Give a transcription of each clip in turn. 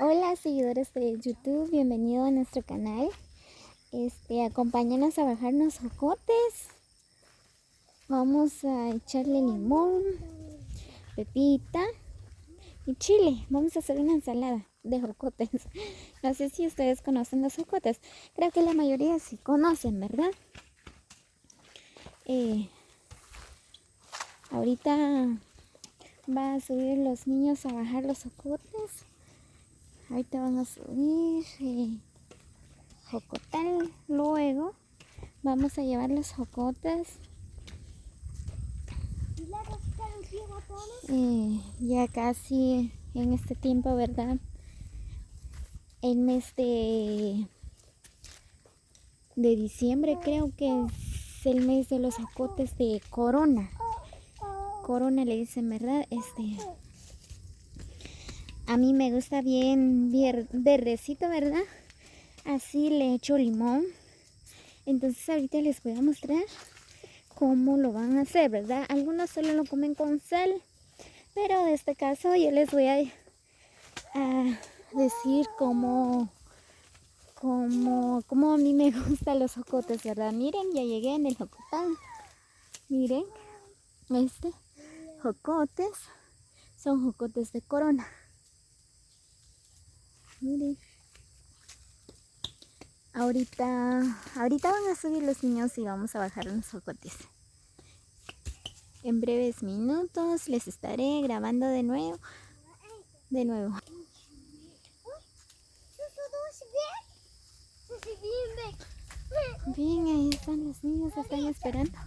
Hola seguidores de YouTube, bienvenido a nuestro canal. Acompáñanos a bajar unos jocotes. Vamos a echarle limón, pepita y chile. Vamos a hacer una ensalada de jocotes. No sé si ustedes conocen los jocotes. Creo que la mayoría sí conocen, ¿verdad? Ahorita van a subir los niños a bajar los jocotes. Ahorita van a subir jocotal. Luego vamos a llevar los jocotes. Ya casi en este tiempo, ¿verdad? El mes de diciembre creo que es el mes de los jocotes de Corona. Corona le dicen, ¿verdad? A mí me gusta bien verdecito, ¿verdad? Así le echo limón. Entonces ahorita les voy a mostrar cómo lo van a hacer, ¿verdad? Algunos solo lo comen con sal, pero en este caso yo les voy a decir cómo a mí me gustan los jocotes, ¿verdad? Miren, ya llegué en el jocotal. Miren, jocotes son jocotes de Corona. Miren. Ahorita van a subir los niños y vamos a bajar unos jocotes. En breves minutos les estaré grabando de nuevo. Bien, ahí están los niños, están esperando.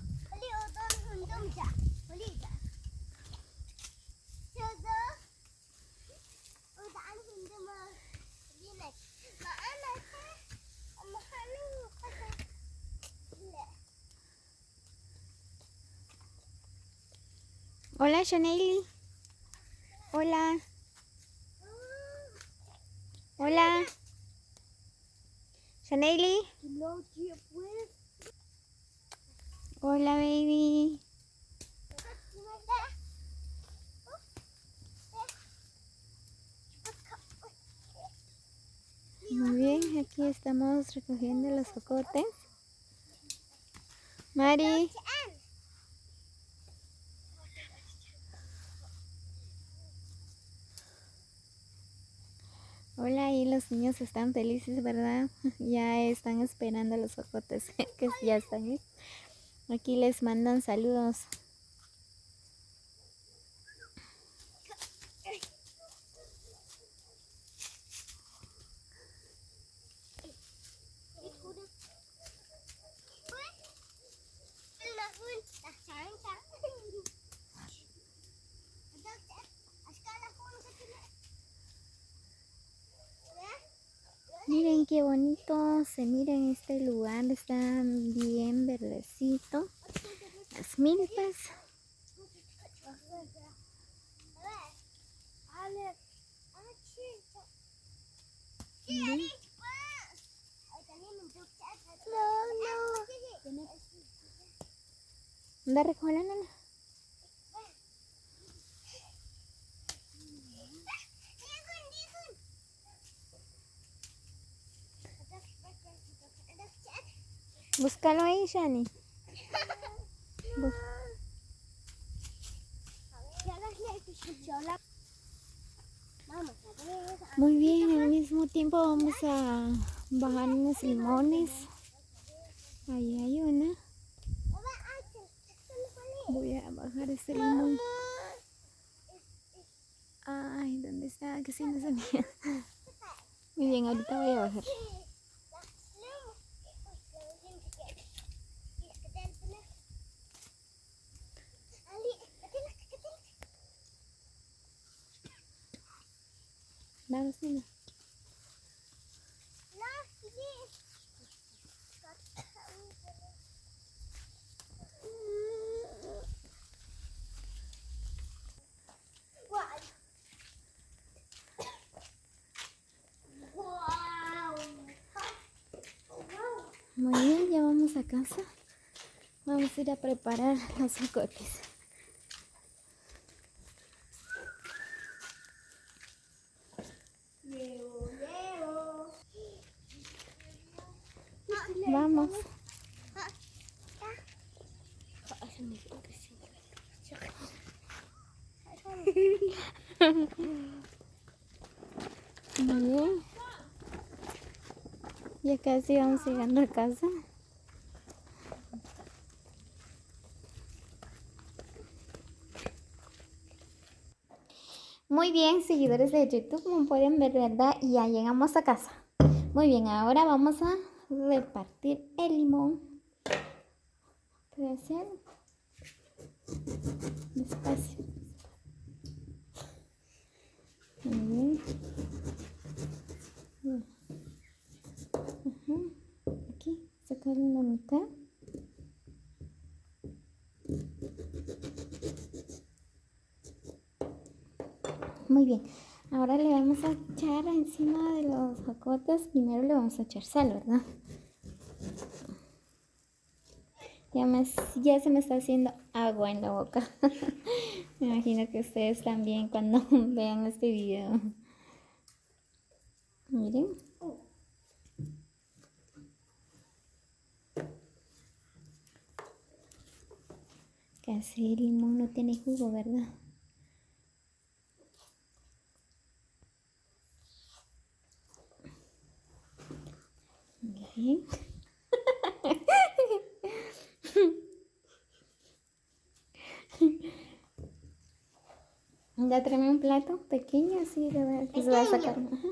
Hola, Shanely. Hola. Hola. Shanely. Hola, baby. Muy bien, aquí estamos recogiendo los jocotes. Mari. Hola, y los niños están felices, ¿verdad? Ya están esperando los jocotes que ya están listos. Aquí les mandan saludos. Miren qué bonito se mira en este lugar, está bien verdecito. Las milpas. Anda, recoge la nena. Búscalo ahí, Shani. Muy bien, al mismo tiempo vamos a bajar unos limones. Ahí hay una. Voy a bajar este limón. Ay, ¿dónde está? Que si no se mira. Muy bien, ahorita voy a bajar. Vamos, nena. Muy bien, ya vamos a casa. Vamos a ir a preparar los jocotes. vamos. Muy bien. Ya casi vamos llegando a casa. Muy bien, seguidores de YouTube, como pueden ver, ¿verdad? Y ya llegamos a casa. Muy bien, ahora vamos a repartir el limón. Voy a hacer despacio. Muy bien. Aquí, sacarle la mitad. Muy bien, ahora le vamos a echar encima de los jocotes. Primero le vamos a echar sal, ¿verdad? Ya se me está haciendo agua en la boca. Me imagino que ustedes también cuando vean este video. Miren. Casi el limón no tiene jugo, ¿verdad? Bien. Ya tráeme un plato pequeño, así de ver que se va a sacar. Ajá.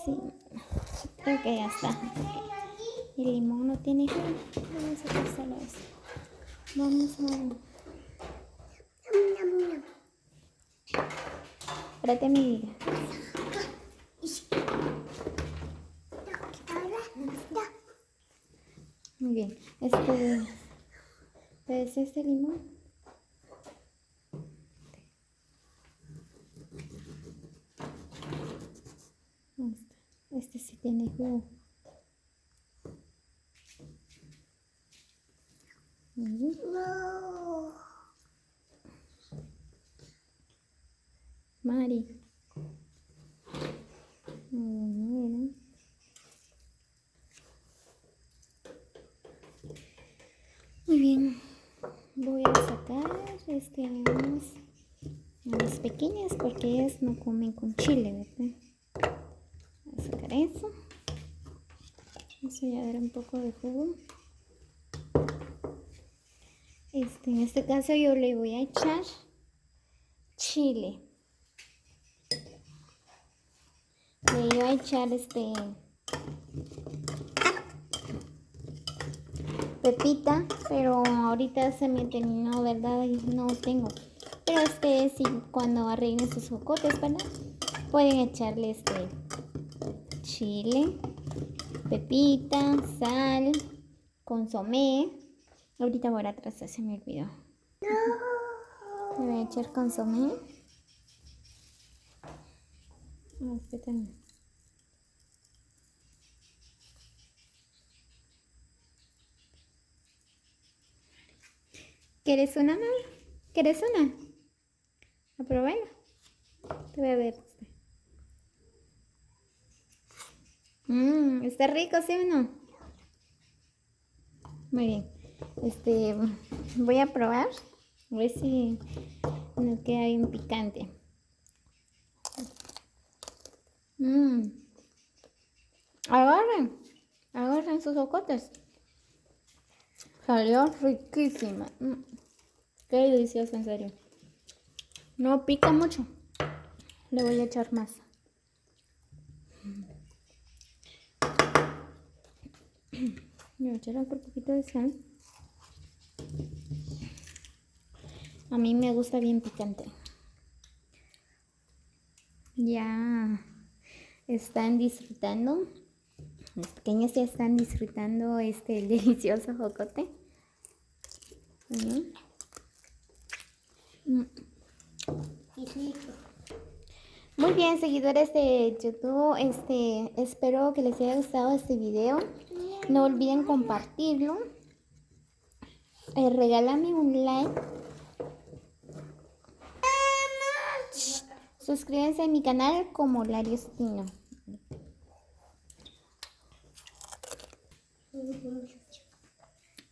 Sí, creo que ya está. El limón no tiene jugo. Vamos a pasarlo a esto. Vamos a... Espérate, mi vida. Muy bien. ¿Ves este limón? Este sí tiene jugo. Mari. Miren. Muy bien. Voy a sacar unas pequeñas porque ellas no comen con chile, ¿verdad? Voy a sacar eso. Vamos a añadir un poco de jugo. En este caso yo le voy a echar chile. Le iba a echar pepita, pero ahorita se me terminó, ¿verdad? Y no tengo. Pero sí, cuando arreglen sus jocotes, ¿verdad? Pueden echarle chile, pepita, sal, consomé. Ahorita voy atrás, se me olvidó. Le voy a echar consomé. También. ¿Quieres una, mamá? ¿Quieres una? A probarla. Te voy a ver. Está rico, ¿sí o no? Muy bien. Voy a probar. A ver si no queda bien picante. Agarren sus jocotes. Salió riquísima. Qué delicioso, en serio. No pica mucho. Le voy a echar más. Le voy a echar otro poquito de sal. A mí me gusta bien picante. Ya están disfrutando. Los pequeños ya están disfrutando el delicioso jocote. Muy bien, seguidores de YouTube, espero que les haya gustado este video. No olviden compartirlo. Regálame un like. Suscríbanse a mi canal como Lariostino.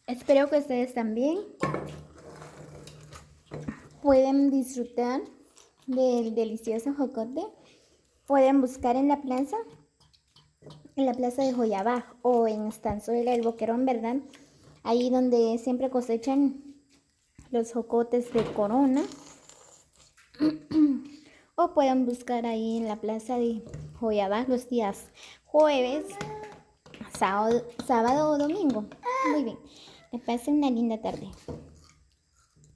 Espero que ustedes también pueden disfrutar del delicioso jocote. Pueden buscar en la plaza de Joyabaj o en Estanzuela, el Boquerón, ¿verdad? Ahí donde siempre cosechan los jocotes de Corona. O pueden buscar ahí en la plaza de Joyabaj los días jueves, sábado o domingo. Muy bien. Que pasen una linda tarde.